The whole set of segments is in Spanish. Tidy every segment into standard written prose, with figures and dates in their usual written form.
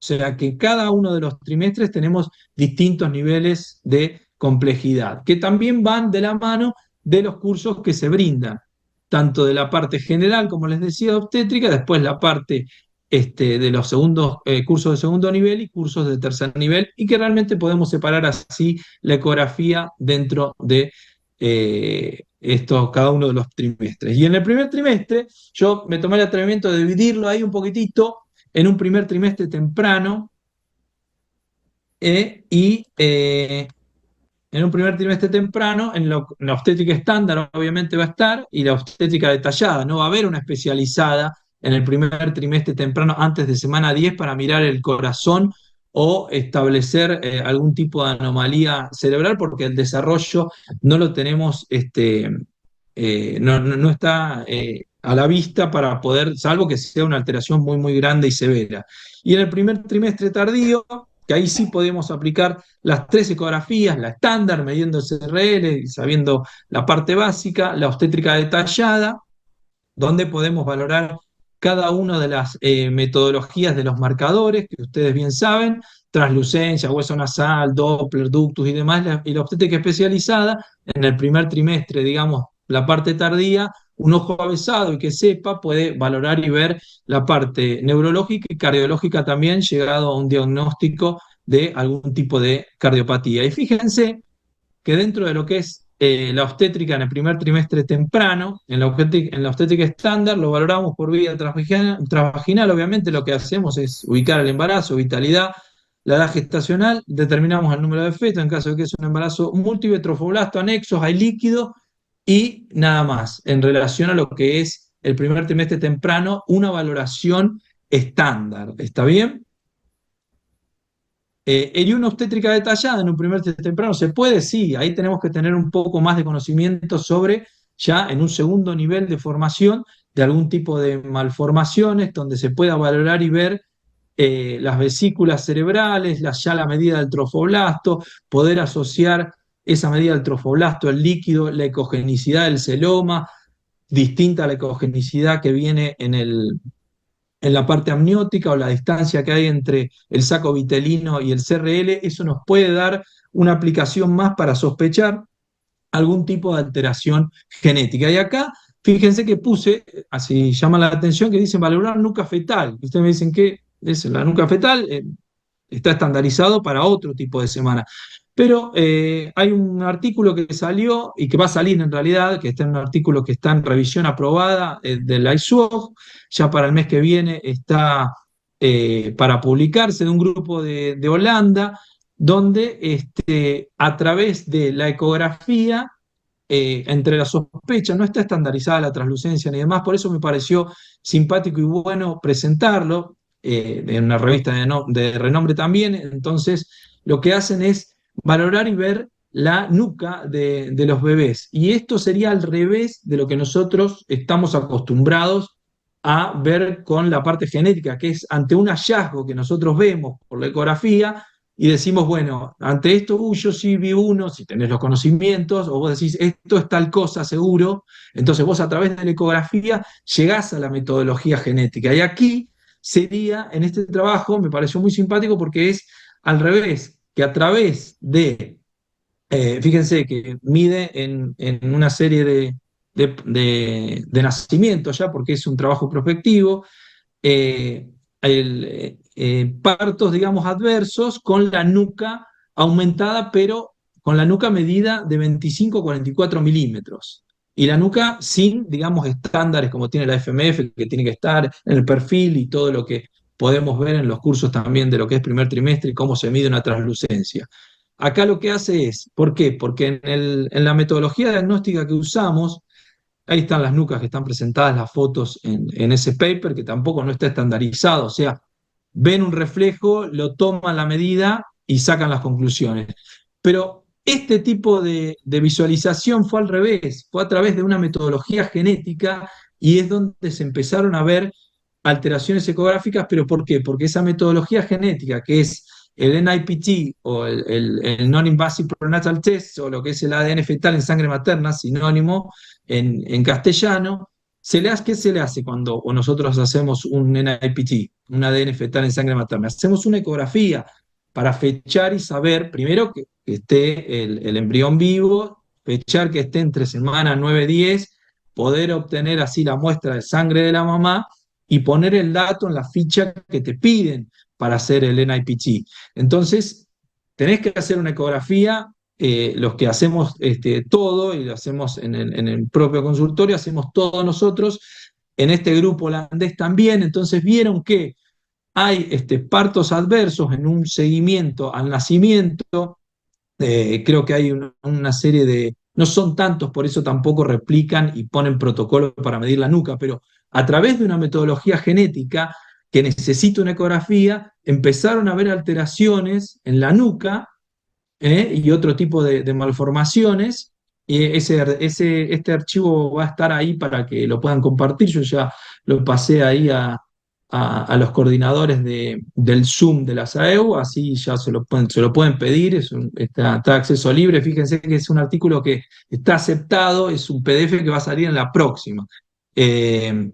sea que cada uno de los trimestres tenemos distintos niveles de complejidad, que también van de la mano de los cursos que se brindan, tanto de la parte general, como les decía, de obstétrica, después la parte de los segundos, cursos de segundo nivel y cursos de tercer nivel, y que realmente podemos separar así la ecografía dentro de cada uno de los trimestres. Y en el primer trimestre, yo me tomé el atrevimiento de dividirlo ahí un poquitito en un primer trimestre temprano y en un primer trimestre temprano, en la obstétrica estándar obviamente va a estar, y la obstétrica detallada. No va a haber una especializada en el primer trimestre temprano antes de semana 10 para mirar el corazón o establecer algún tipo de anomalía cerebral, porque el desarrollo no lo tenemos, no está a la vista para poder, salvo que sea una alteración muy, muy grande y severa. Y en el primer trimestre tardío, que ahí sí podemos aplicar las tres ecografías, la estándar, midiendo el CRL y sabiendo la parte básica, la obstétrica detallada, donde podemos valorar cada una de las metodologías de los marcadores, que ustedes bien saben, translucencia, hueso nasal, Doppler, ductus y demás, y la obstétrica especializada, en el primer trimestre, digamos, la parte tardía, un ojo avesado y que sepa puede valorar y ver la parte neurológica y cardiológica también, llegado a un diagnóstico de algún tipo de cardiopatía. Y fíjense que dentro de lo que es la obstétrica en el primer trimestre temprano, en la obstétrica estándar, lo valoramos por vía transvaginal. Obviamente lo que hacemos es ubicar el embarazo, vitalidad, la edad gestacional, determinamos el número de fetos, en caso de que es un embarazo múltiple, trofoblasto, anexos, hay líquido y nada más, en relación a lo que es el primer trimestre temprano, una valoración estándar. ¿Está bien? ¿Y una obstétrica detallada en un primer temprano se puede? Sí, ahí tenemos que tener un poco más de conocimiento sobre, ya en un segundo nivel de formación, de algún tipo de malformaciones, donde se pueda valorar y ver las vesículas cerebrales, ya la medida del trofoblasto, poder asociar esa medida del trofoblasto, el líquido, la ecogenicidad del celoma, distinta a la ecogenicidad que viene en la parte amniótica, o la distancia que hay entre el saco vitelino y el CRL. Eso nos puede dar una aplicación más para sospechar algún tipo de alteración genética. Y acá, fíjense que puse, así llama la atención, que dicen valorar nuca fetal. Ustedes me dicen que es la nuca fetal, está estandarizado para otro tipo de semana. Pero hay un artículo que salió y que va a salir en realidad, que está en un artículo que está en revisión aprobada del ISUOG, ya para el mes que viene está para publicarse, de un grupo de Holanda, donde a través de la ecografía, entre las sospechas, no está estandarizada la translucencia ni demás, por eso me pareció simpático y bueno presentarlo en una revista de renombre también. Entonces, lo que hacen es valorar y ver la nuca de los bebés. Y esto sería al revés de lo que nosotros estamos acostumbrados a ver con la parte genética, que es ante un hallazgo que nosotros vemos por la ecografía y decimos, bueno, ante esto, yo sí vi uno, si tenés los conocimientos, o vos decís, esto es tal cosa seguro, entonces vos a través de la ecografía llegás a la metodología genética. Y aquí sería, en este trabajo, me pareció muy simpático porque es al revés, que a través de, fíjense que mide en una serie de nacimientos ya, porque es un trabajo prospectivo, eh, partos, digamos, adversos con la nuca aumentada, pero con la nuca medida de 25 a 44 milímetros. Y la nuca sin, digamos, estándares como tiene la FMF, que tiene que estar en el perfil y todo lo que podemos ver en los cursos también de lo que es primer trimestre y cómo se mide una translucencia. Acá lo que hace es, ¿por qué? Porque en la metodología diagnóstica que usamos, ahí están las nucas que están presentadas, las fotos en ese paper, que tampoco no está estandarizado. O sea, ven un reflejo, lo toman la medida y sacan las conclusiones. Pero este tipo de visualización fue al revés, fue a través de una metodología genética, y es donde se empezaron a ver alteraciones ecográficas. ¿Pero por qué? Porque esa metodología genética, que es el NIPT o el Non-Invasive Prenatal Test, o lo que es el ADN fetal en sangre materna, sinónimo en castellano, ¿Qué se le hace cuando nosotros hacemos un NIPT, un ADN fetal en sangre materna? Hacemos una ecografía para fechar y saber, primero, que esté el embrión vivo, fechar que esté entre semana 9-10, poder obtener así la muestra de sangre de la mamá y poner el dato en la ficha que te piden para hacer el NIPT. Entonces, tenés que hacer una ecografía. Los que hacemos todo y lo hacemos en el propio consultorio, hacemos todo nosotros, en este grupo holandés también. Entonces vieron que hay partos adversos en un seguimiento al nacimiento. Creo que hay una serie de, no son tantos, por eso tampoco replican y ponen protocolos para medir la nuca, pero a través de una metodología genética que necesita una ecografía, empezaron a ver alteraciones en la nuca, y otro tipo de malformaciones. Y este archivo va a estar ahí para que lo puedan compartir. Yo ya lo pasé ahí a los coordinadores del Zoom de la SAEU, así ya se lo pueden pedir, está a acceso libre. Fíjense que es un artículo que está aceptado, es un PDF que va a salir en la próxima. Y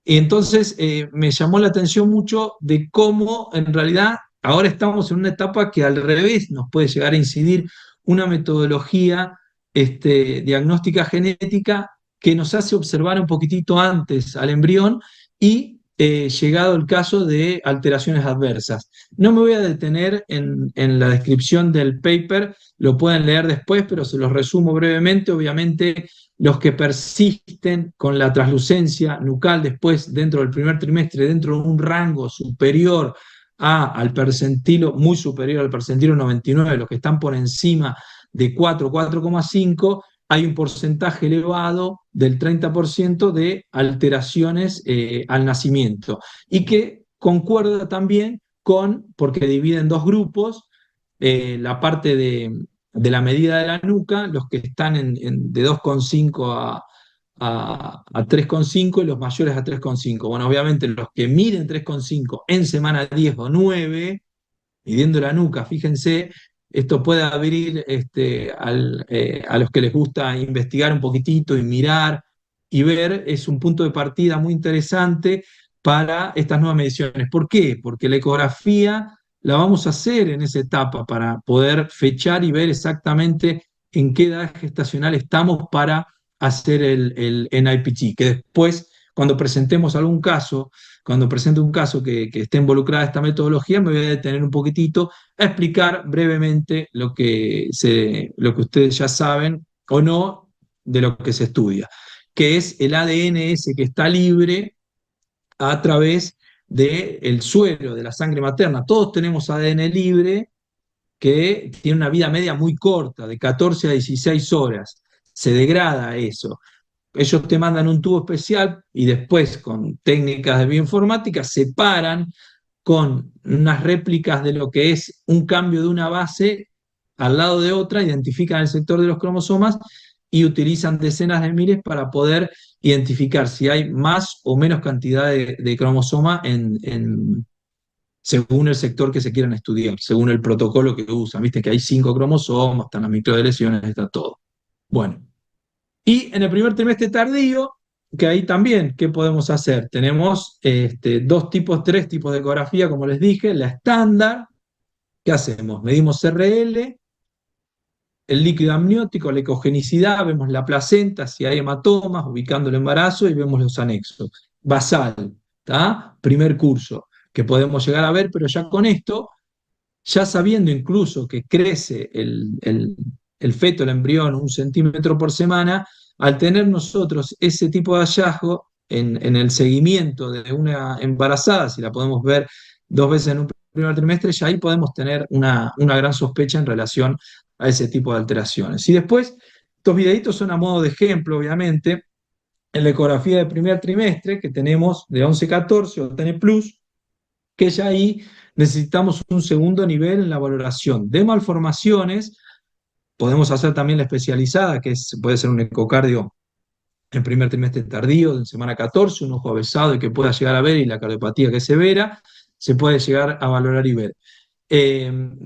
entonces me llamó la atención mucho de cómo en realidad ahora estamos en una etapa que al revés nos puede llegar a incidir una metodología diagnóstica genética que nos hace observar un poquitito antes al embrión y llegado el caso de alteraciones adversas. No me voy a detener en la descripción del paper, lo pueden leer después, pero se los resumo brevemente. Obviamente los que persisten con la translucencia nucal después, dentro del primer trimestre, dentro de un rango superior al percentilo, muy superior al percentilo 99, los que están por encima de 4, 4,5, hay un porcentaje elevado del 30% de alteraciones al nacimiento, y que concuerda también porque dividen dos grupos, la parte de la medida de la nuca, los que están de 2,5 a 3,5 y los mayores a 3,5. Bueno, obviamente los que miden 3,5 en semana 10 o 9, midiendo la nuca, fíjense, esto puede abrir a los que les gusta investigar un poquitito y mirar y ver, es un punto de partida muy interesante para estas nuevas mediciones. ¿Por qué? Porque la ecografía la vamos a hacer en esa etapa para poder fechar y ver exactamente en qué edad gestacional estamos para hacer el NIPT, que después, cuando presentemos algún caso, cuando presente un caso que esté involucrada esta metodología, me voy a detener un poquitito a explicar brevemente lo que ustedes ya saben o no de lo que se estudia, que es el ADN ese que está libre a través del suero, de la sangre materna. Todos tenemos ADN libre que tiene una vida media muy corta, de 14 a 16 horas. Se degrada eso. Ellos te mandan un tubo especial y después, con técnicas de bioinformática, separan con unas réplicas de lo que es un cambio de una base al lado de otra, identifican el sector de los cromosomas y utilizan decenas de miles para poder identificar si hay más o menos cantidad de cromosoma según el sector que se quieran estudiar, según el protocolo que usan. Viste que hay 5 cromosomas, están las microdeleciones, está todo. Bueno, y en el primer trimestre tardío, que ahí también, ¿qué podemos hacer? Tenemos tres tipos de ecografía, como les dije. La estándar, ¿qué hacemos? Medimos RL, el líquido amniótico, la ecogenicidad, vemos la placenta, si hay hematomas, ubicando el embarazo, y vemos los anexos. Basal, ¿tá? Primer curso, que podemos llegar a ver, pero ya con esto, ya sabiendo incluso que crece el feto, el embrión, 1 centímetro por semana, al tener nosotros ese tipo de hallazgo en el seguimiento de una embarazada, si la podemos ver 2 veces en un primer trimestre, ya ahí podemos tener una gran sospecha en relación a ese tipo de alteraciones. Y después, estos videitos son a modo de ejemplo, obviamente, en la ecografía del primer trimestre, que tenemos de 11-14 o TN+, que ya ahí necesitamos un segundo nivel en la valoración de malformaciones. Podemos hacer también la especializada, puede ser un ecocardio en primer trimestre tardío, en semana 14, un ojo avesado y que pueda llegar a ver, y la cardiopatía que es severa, se puede llegar a valorar y ver.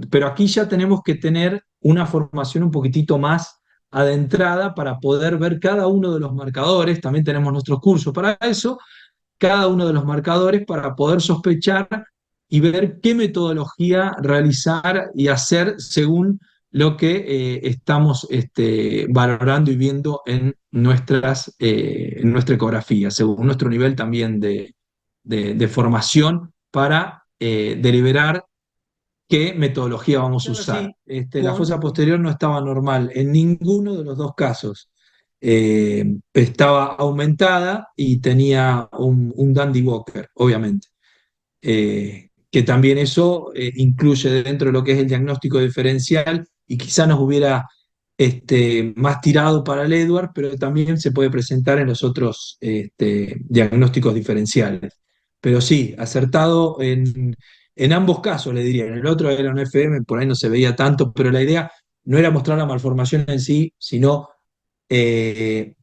Pero aquí ya tenemos que tener una formación un poquitito más adentrada para poder ver cada uno de los marcadores. También tenemos nuestros cursos para eso, cada uno de los marcadores para poder sospechar y ver qué metodología realizar y hacer según lo que estamos valorando y viendo en nuestra ecografía, según nuestro nivel también de formación para deliberar qué metodología vamos a usar. La fosa posterior no estaba normal en ninguno de los dos casos. Estaba aumentada y tenía un Dandy Walker, obviamente. Que también eso incluye dentro de lo que es el diagnóstico diferencial y quizá nos hubiera más tirado para el Edward, pero también se puede presentar en los otros diagnósticos diferenciales. Pero sí, acertado en ambos casos, le diría. En el otro era un FM, por ahí no se veía tanto, pero la idea no era mostrar la malformación en sí, sino eh,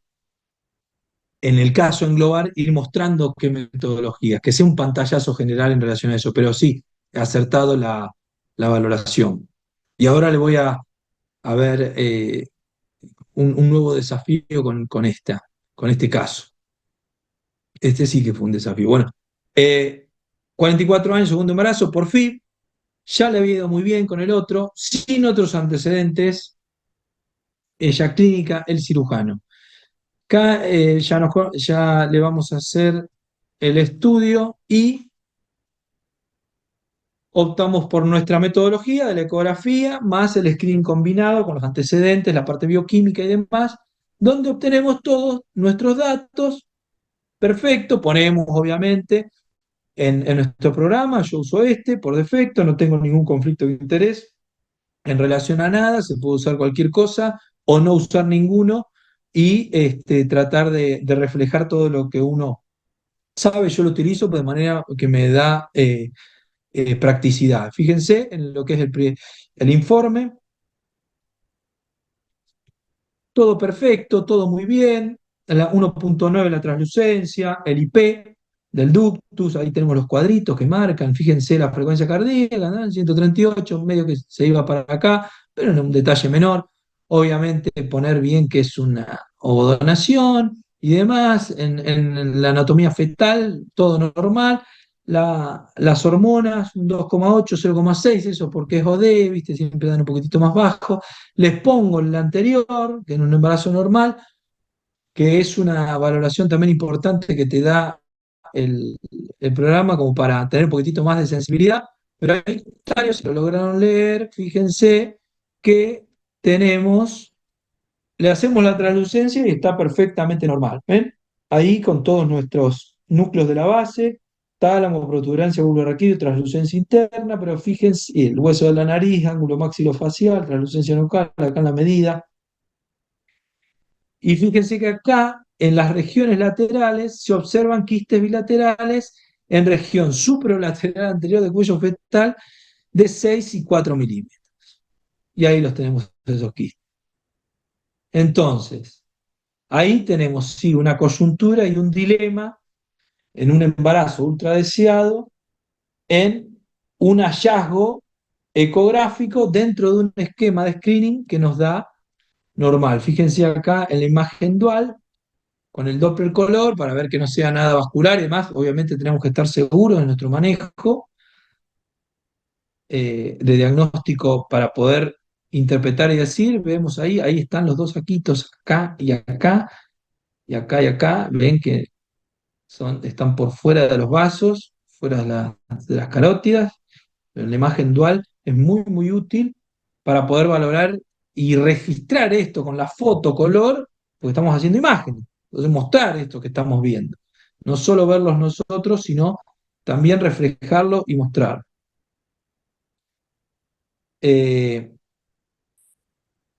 en el caso englobar, ir mostrando qué metodologías, que sea un pantallazo general en relación a eso, pero sí, he acertado la valoración. Y ahora le voy a ver un nuevo desafío con este caso. Este sí que fue un desafío. Bueno, 44 años, segundo embarazo, por fin, ya le había ido muy bien con el otro, sin otros antecedentes, ella clínica, el cirujano. Acá ya le vamos a hacer el estudio y optamos por nuestra metodología de la ecografía más el screening combinado con los antecedentes, la parte bioquímica y demás, donde obtenemos todos nuestros datos. Perfecto, ponemos obviamente en nuestro programa, yo uso este por defecto, no tengo ningún conflicto de interés en relación a nada, se puede usar cualquier cosa o no usar ninguno y tratar de reflejar todo lo que uno sabe. Yo lo utilizo de manera que me da practicidad. Fíjense en lo que es el informe, todo perfecto, todo muy bien, la 1.9 la translucencia, el IP del ductus, ahí tenemos los cuadritos que marcan, fíjense la frecuencia cardíaca, ¿no? 138, medio que se iba para acá, pero en un detalle menor. Obviamente poner bien que es una ovodonación y demás, en la anatomía fetal, todo normal. Las hormonas, un 2,8, 0,6, eso porque es OD, ¿viste? Siempre dan un poquitito más bajo. Les pongo el anterior, que en un embarazo normal, que es una valoración también importante que te da el, el programa como para tener un poquitito más de sensibilidad, pero hay comentarios, si lo lograron leer, fíjense que tenemos, le hacemos la translucencia y está perfectamente normal, ¿ven? Ahí con todos nuestros núcleos de la base, tálamo, protuberancia, bulbo raquídeo, translucencia interna, pero fíjense, el hueso de la nariz, ángulo maxilofacial, translucencia nucal, acá en la medida. Y fíjense que acá, en las regiones laterales, se observan quistes bilaterales en región supralateral anterior del cuello fetal de 6 y 4 milímetros. Y ahí los tenemos, esos quistes. Entonces, ahí tenemos, sí, una coyuntura y un dilema en un embarazo ultradeseado, en un hallazgo ecográfico dentro de un esquema de screening que nos da normal. Fíjense acá en la imagen dual, con el Doppler color, para ver que no sea nada vascular y demás. Obviamente tenemos que estar seguros de nuestro manejo de diagnóstico para poder interpretar y decir. Vemos ahí están los dos saquitos, acá y acá, y acá y acá. Ven que están por fuera de los vasos, fuera de las carótidas. Pero la imagen dual es muy, muy útil para poder valorar y registrar esto con la foto color, porque estamos haciendo imágenes. Entonces, mostrar esto que estamos viendo. No solo verlos nosotros, sino también reflejarlo y mostrar. Eh,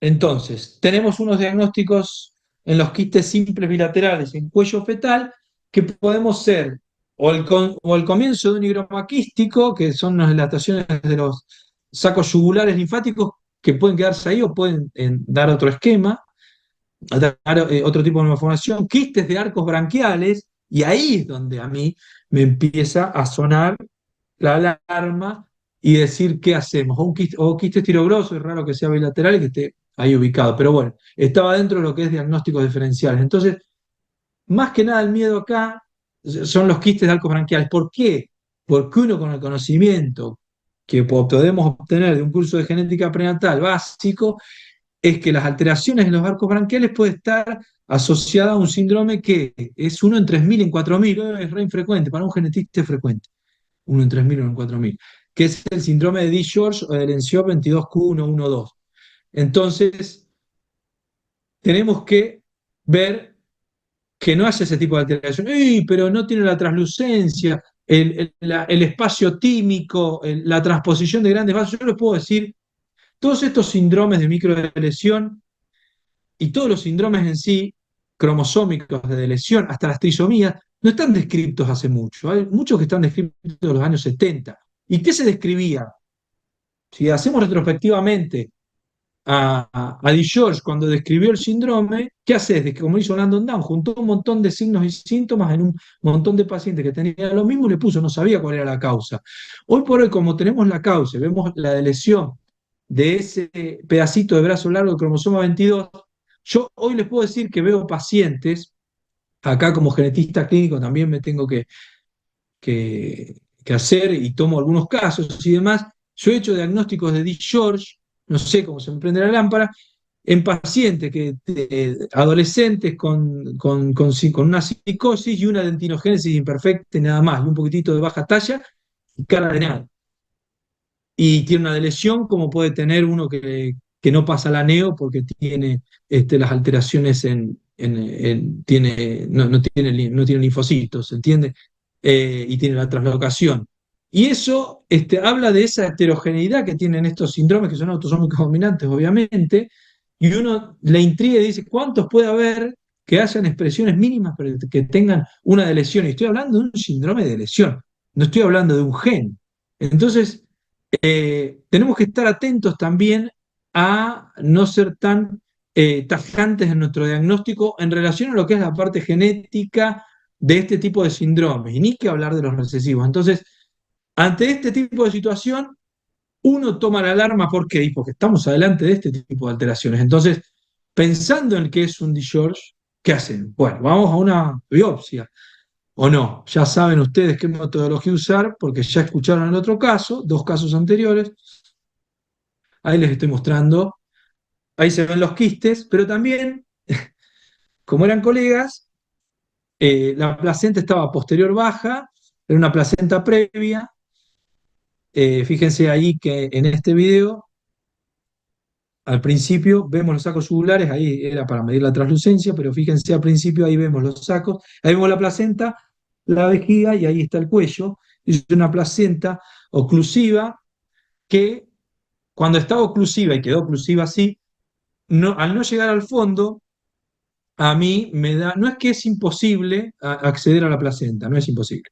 entonces, tenemos unos diagnósticos en los quistes simples bilaterales en cuello fetal que podemos ser o el comienzo de un higroma quístico, que son las dilataciones de los sacos yugulares linfáticos que pueden quedarse ahí o pueden dar otro esquema, dar otro tipo de malformación, quistes de arcos branquiales, y ahí es donde a mí me empieza a sonar la alarma y decir qué hacemos. O quistes tirogrosos, es raro que sea bilateral y que esté ahí ubicado. Pero bueno, estaba dentro de lo que es diagnósticos diferenciales. Entonces, más que nada el miedo acá son los quistes de arcos branquiales. ¿Por qué? Porque uno con el conocimiento que podemos obtener de un curso de genética prenatal básico es que las alteraciones en los arcos branquiales puede estar asociada a un síndrome que es uno en 3.000, en 4.000, es re infrecuente, para un genetista es frecuente, uno en 3.000 o en 4.000, que es el síndrome de D-George o de Lencioni 22q112. Entonces, tenemos que ver que no hace ese tipo de alteración. ¡Ey, pero no tiene la translucencia, el espacio tímico, la transposición de grandes vasos! Yo les puedo decir, todos estos síndromes de microdeleción y todos los síndromes en sí, cromosómicos de lesión, hasta las trisomías, no están descritos hace mucho. Hay muchos que están descritos en los años 70. ¿Y qué se describía? Si hacemos retrospectivamente a DiGeorge cuando describió el síndrome, ¿qué haces? De que, como hizo Landon Down, juntó un montón de signos y síntomas en un montón de pacientes que tenían lo mismo y le puso, no sabía cuál era la causa. Hoy por hoy, como tenemos la causa, vemos la lesión de ese pedacito de brazo largo del cromosoma 22, yo hoy les puedo decir que veo pacientes, acá como genetista clínico también me tengo que, que hacer y tomo algunos casos y demás. Yo he hecho diagnósticos de DiGeorge, no sé cómo se me prende la lámpara, en pacientes adolescentes con una psicosis y una dentinogénesis imperfecta y nada más, y un poquitito de baja talla y cara de nada. Y tiene una lesión como puede tener uno que no pasa la neo porque tiene las alteraciones no tiene linfocitos, ¿se entiende? Y tiene la translocación. Y eso habla de esa heterogeneidad que tienen estos síndromes, que son autosómicos dominantes, obviamente, y uno le intriga y dice, ¿cuántos puede haber que hayan expresiones mínimas pero que tengan una de lesión? Y estoy hablando de un síndrome de lesión, no estoy hablando de un gen. Entonces, tenemos que estar atentos también a no ser tan tajantes en nuestro diagnóstico en relación a lo que es la parte genética de este tipo de síndromes, y ni que hablar de los recesivos. Entonces, ante este tipo de situación, uno toma la alarma. ¿Por qué? Porque estamos adelante de este tipo de alteraciones. Entonces, pensando en que es un DiGeorge, ¿qué hacen? Bueno, vamos a una biopsia. O no, ya saben ustedes qué metodología usar, porque ya escucharon el otro caso, dos casos anteriores. Ahí les estoy mostrando. Ahí se ven los quistes, pero también, como eran colegas, la placenta estaba posterior baja, era una placenta previa. Fíjense ahí que en este video, al principio vemos los sacos jugulares, ahí era para medir la translucencia, pero fíjense al principio, ahí vemos los sacos, ahí vemos la placenta, la vejiga y ahí está el cuello. Es una placenta oclusiva que cuando estaba oclusiva y quedó oclusiva así, no, al no llegar al fondo, a mí me da, no es que es imposible acceder a la placenta, no es imposible,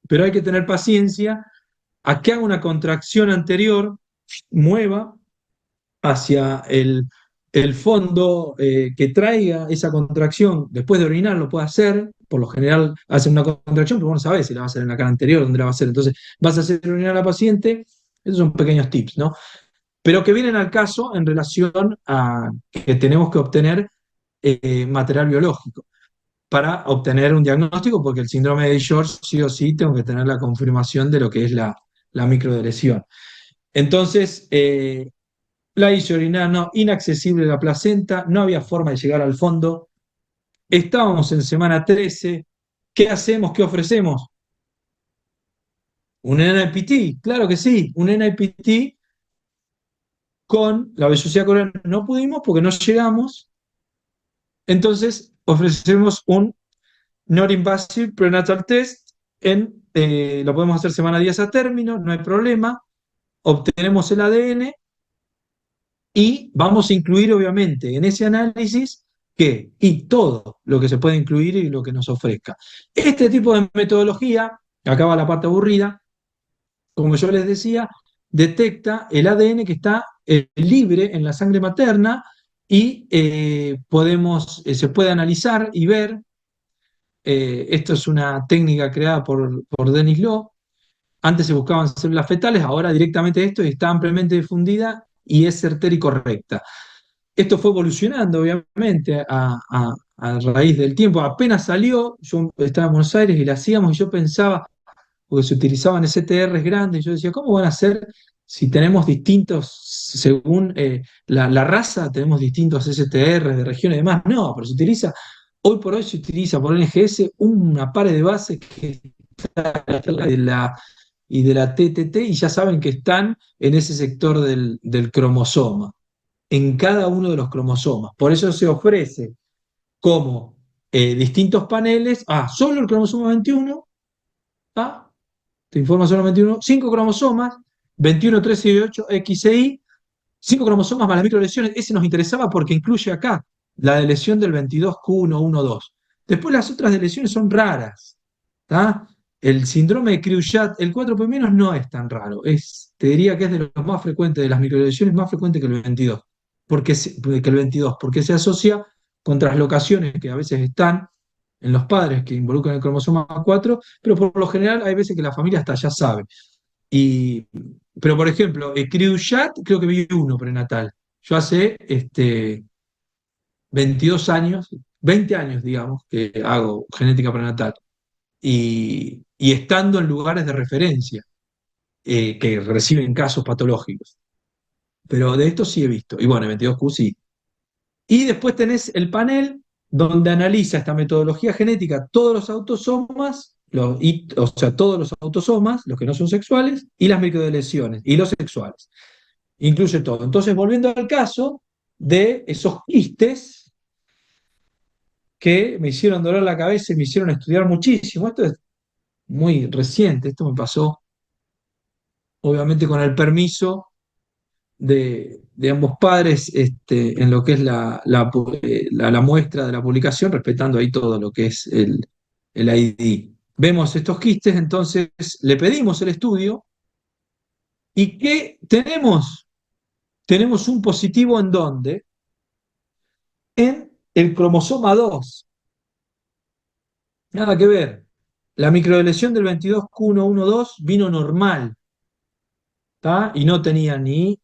pero hay que tener paciencia a que haga una contracción anterior, mueva hacia el fondo, que traiga esa contracción, después de orinar lo puede hacer, por lo general hace una contracción, pero vos no sabés si la va a hacer en la cara anterior, dónde la va a hacer, entonces vas a hacer orinar a la paciente. Esos son pequeños tips, ¿no? Pero que vienen al caso en relación a que tenemos que obtener material biológico para obtener un diagnóstico, porque el síndrome de George sí o sí tengo que tener la confirmación de lo que es la microdeleción. Entonces, la hice orinar, no, inaccesible la placenta, no había forma de llegar al fondo. Estábamos en semana 13. ¿Qué hacemos? ¿Qué ofrecemos? Un NIPT, claro que sí, un NIPT con la vellosidad coreana. No pudimos porque no llegamos. Entonces ofrecemos un non-invasive prenatal test. Lo podemos hacer semana 10 a término, no hay problema. Obtenemos el ADN y vamos a incluir, obviamente, en ese análisis y todo lo que se puede incluir y lo que nos ofrezca. Este tipo de metodología, acá va la parte aburrida, como yo les decía, detecta el ADN que está libre en la sangre materna y se puede analizar y ver. Esto es una técnica creada por Dennis Law. Antes se buscaban células fetales, ahora directamente esto está ampliamente difundida y es certera y correcta. Esto fue evolucionando, obviamente, a raíz del tiempo. Apenas salió, yo estaba en Buenos Aires y la hacíamos, y yo pensaba, porque se utilizaban STRs grandes, y yo decía, ¿cómo van a ser si tenemos distintos, según la raza, tenemos distintos STRs de región y demás? No, pero se utiliza, hoy por hoy se utiliza por NGS una pared de base que está de la, y de la TTT, y ya saben que están en ese sector del cromosoma, en cada uno de los cromosomas. Por eso se ofrece como distintos paneles, solo el cromosoma 21, ah, te informa solo 21, 5 cromosomas, 21, 13 y 8, X e Y, 5 cromosomas más las microlesiones. Ese nos interesaba porque incluye acá la de lesión del 22q112. Después las otras de lesiones son raras. ¿Tá? El síndrome de Creuat, el 4 menos no es tan raro. Te diría que es de los más frecuentes, de las microlesiones más frecuente que el 22. Que el 22, porque se asocia con traslocaciones que a veces están en los padres que involucran el cromosoma 4, pero por lo general hay veces que la familia hasta ya sabe. Y, pero, por ejemplo, Creuat creo que vi uno prenatal. Yo hace 22 años, 20 años, digamos, que hago genética prenatal. Y estando en lugares de referencia que reciben casos patológicos. Pero de esto sí he visto. Y bueno, 22Q sí. Y después tenés el panel donde analiza esta metodología genética todos los autosomas, o sea, todos los autosomas, los que no son sexuales, y las microlesiones, y los sexuales. Incluye todo. Entonces, volviendo al caso de esos quistes que me hicieron doler la cabeza y me hicieron estudiar muchísimo. Esto es muy reciente, esto me pasó, obviamente, con el permiso de ambos padres, en lo que es la muestra de la publicación, respetando ahí todo lo que es el ID. Vemos estos quistes, entonces le pedimos el estudio. ¿Y qué tenemos? Tenemos un positivo en dónde? En el cromosoma 2. Nada que ver. La microdeleción del 22q112 vino normal, ¿tá? Y no tenía ni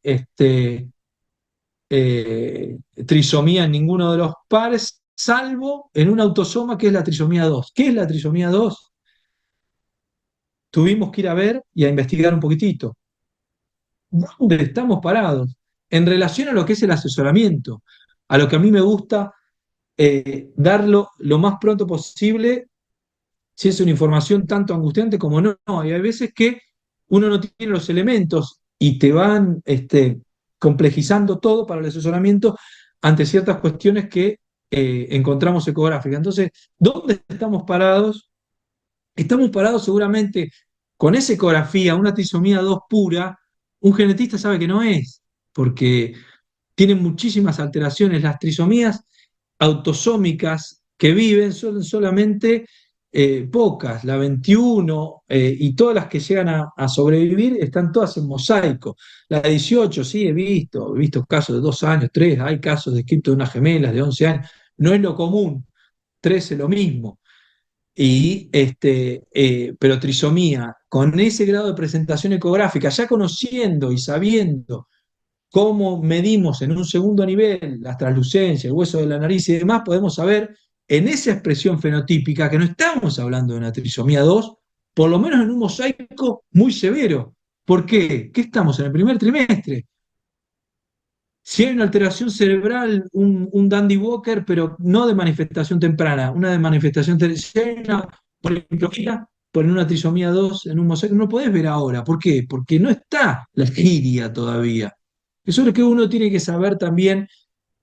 trisomía en ninguno de los pares, salvo en un autosoma que es la trisomía 2. ¿Qué es la trisomía 2? Tuvimos que ir a ver y a investigar un poquitito. ¿Dónde estamos parados? En relación a lo que es el asesoramiento, a lo que a mí me gusta darlo lo más pronto posible, si es una información tanto angustiante como no. Y hay veces que uno no tiene los elementos y te van complejizando todo para el asesoramiento ante ciertas cuestiones que encontramos ecográficas. Entonces, ¿dónde estamos parados? Estamos parados seguramente con esa ecografía, una trisomía 2 pura, un genetista sabe que no es, porque tienen muchísimas alteraciones. Las trisomías autosómicas que viven son solamente pocas, la 21 y todas las que llegan a sobrevivir están todas en mosaico. La 18, sí, he visto casos de 2 años, 3, hay casos descritos de unas gemelas de 11 años, no es lo común, 13 lo mismo. Pero trisomía, con ese grado de presentación ecográfica, ya conociendo y sabiendo cómo medimos en un segundo nivel las translucencias, el hueso de la nariz y demás, podemos saber en esa expresión fenotípica que no estamos hablando de una trisomía 2, por lo menos en un mosaico muy severo. ¿Por qué? ¿Qué estamos en el primer trimestre? Si hay una alteración cerebral, un Dandy Walker, pero no de manifestación temprana, una de manifestación temprana. Si hay una poliploquía, poner una trisomía 2 en un mosaico, no lo podés ver ahora. ¿Por qué? Porque no está la giria todavía. Eso es lo que uno tiene que saber también,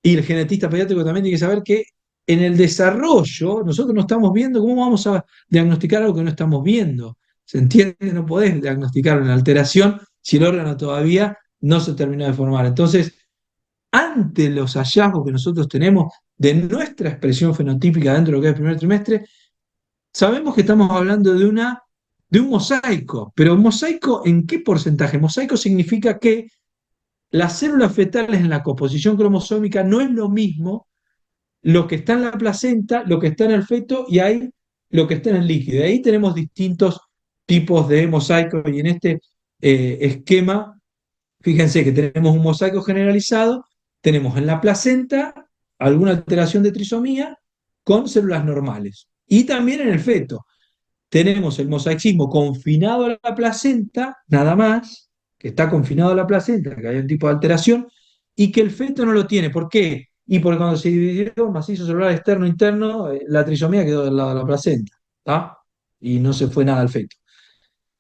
y el genetista pediátrico también tiene que saber que en el desarrollo nosotros no estamos viendo cómo vamos a diagnosticar algo que no estamos viendo. ¿Se entiende? No podés diagnosticar una alteración si el órgano todavía no se terminó de formar. Entonces, ante los hallazgos que nosotros tenemos de nuestra expresión fenotípica dentro de lo que es el primer trimestre, sabemos que estamos hablando de un mosaico. Pero ¿mosaico en qué porcentaje? Mosaico significa que las células fetales en la composición cromosómica no es lo mismo lo que está en la placenta, lo que está en el feto y ahí lo que está en el líquido. Ahí tenemos distintos tipos de mosaico y en este esquema, fíjense que tenemos un mosaico generalizado tenemos en la placenta alguna alteración de trisomía con células normales. Y también en el feto tenemos el mosaicismo confinado a la placenta, nada más, que está confinado a la placenta, que hay un tipo de alteración, y que el feto no lo tiene. ¿Por qué? Y porque cuando se dividió macizo celular externo-interno, la trisomía quedó del lado de la placenta, ¿tá? Y no se fue nada al feto.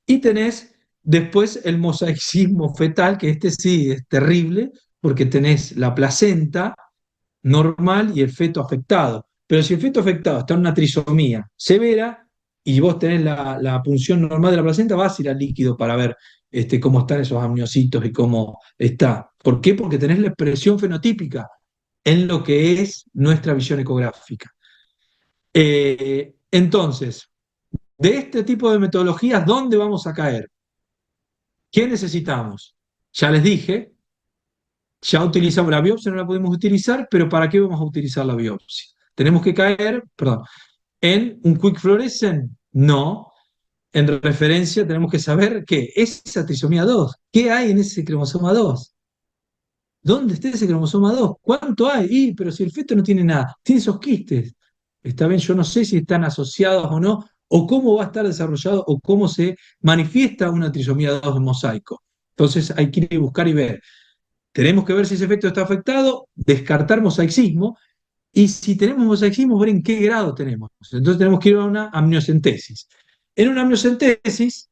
Y tenés después el mosaicismo fetal, que este sí es terrible, porque tenés la placenta normal y el feto afectado. Pero si el feto afectado está en una trisomía severa y vos tenés la punción normal de la placenta, vas a ir al líquido para ver cómo están esos amniocitos y cómo está. ¿Por qué? Porque tenés la expresión fenotípica en lo que es nuestra visión ecográfica. Entonces, de este tipo de metodologías, ¿dónde vamos a caer? ¿Qué necesitamos? Ya les dije, ya utilizamos la biopsia, no la podemos utilizar, pero ¿para qué vamos a utilizar la biopsia? Tenemos que caer, perdón, en un quick fluorescent, no. En referencia tenemos que saber qué es esa trisomía 2, qué hay en ese cromosoma 2, dónde está ese cromosoma 2, cuánto hay, pero si el feto no tiene nada, tiene esos quistes, está bien, yo no sé si están asociados o no, o cómo va a estar desarrollado, o cómo se manifiesta una trisomía 2 en mosaico. Entonces hay que ir a buscar y ver. Tenemos que ver si ese efecto está afectado, descartar mosaicismo, y si tenemos mosaicismo, ver en qué grado tenemos. Entonces tenemos que ir a una amniocentesis. En una amniocentesis,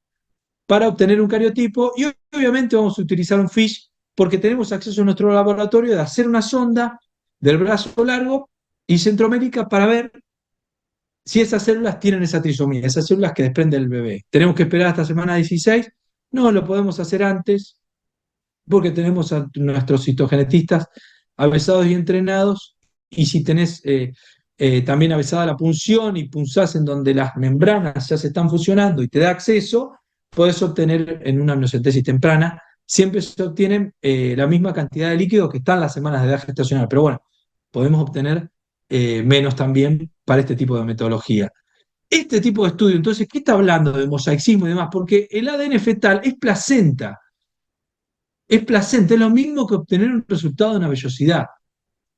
para obtener un cariotipo, y obviamente vamos a utilizar un FISH, porque tenemos acceso a nuestro laboratorio de hacer una sonda del brazo largo y centrométrica para ver si esas células tienen esa trisomía, esas células que desprende el bebé. Tenemos que esperar hasta semana 16, no lo podemos hacer antes, porque tenemos a nuestros citogenetistas avesados y entrenados, y si tenés también avesada la punción y punzás en donde las membranas ya se están fusionando y te da acceso, podés obtener en una amniocentesis temprana, siempre se obtiene la misma cantidad de líquido que está en las semanas de edad gestacional, pero bueno, podemos obtener menos también para este tipo de metodología. Este tipo de estudio, entonces, ¿qué está hablando de mosaicismo y demás? Porque el ADN fetal es placenta, es lo mismo que obtener un resultado de una vellosidad.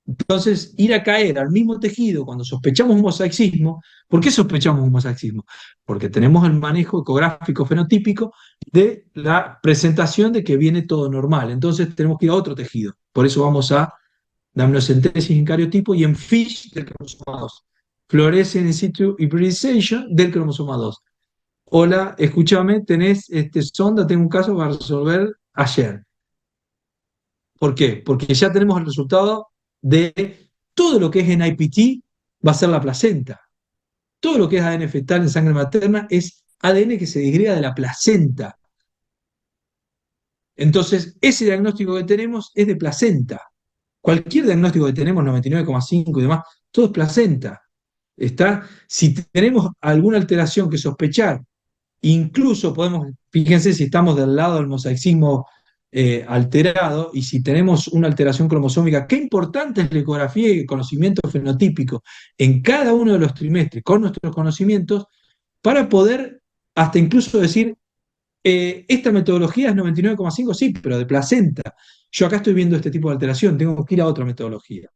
Entonces, ir a caer al mismo tejido cuando sospechamos un mosaicismo, ¿por qué sospechamos un mosaicismo? Porque tenemos el manejo ecográfico fenotípico de la presentación de que viene todo normal. Entonces, tenemos que ir a otro tejido. Por eso vamos a la amniocentesis en cariotipo y en FISH del cromosoma 2. Fluorescence in situ hybridization del cromosoma 2. Hola, escúchame, tenés sonda, tengo un caso para resolver ayer. ¿Por qué? Porque ya tenemos el resultado de todo lo que es en IPT va a ser la placenta. Todo lo que es ADN fetal en sangre materna es ADN que se disgrega de la placenta. Entonces, ese diagnóstico que tenemos es de placenta. Cualquier diagnóstico que tenemos, 99,5 y demás, todo es placenta. ¿Está? Si tenemos alguna alteración que sospechar, incluso podemos, fíjense si estamos del lado del mosaicismo alterado y si tenemos una alteración cromosómica, qué importante es la ecografía y el conocimiento fenotípico en cada uno de los trimestres con nuestros conocimientos para poder hasta incluso decir, esta metodología es 99,5, sí, pero de placenta. Yo acá estoy viendo este tipo de alteración, tengo que ir a otra metodología.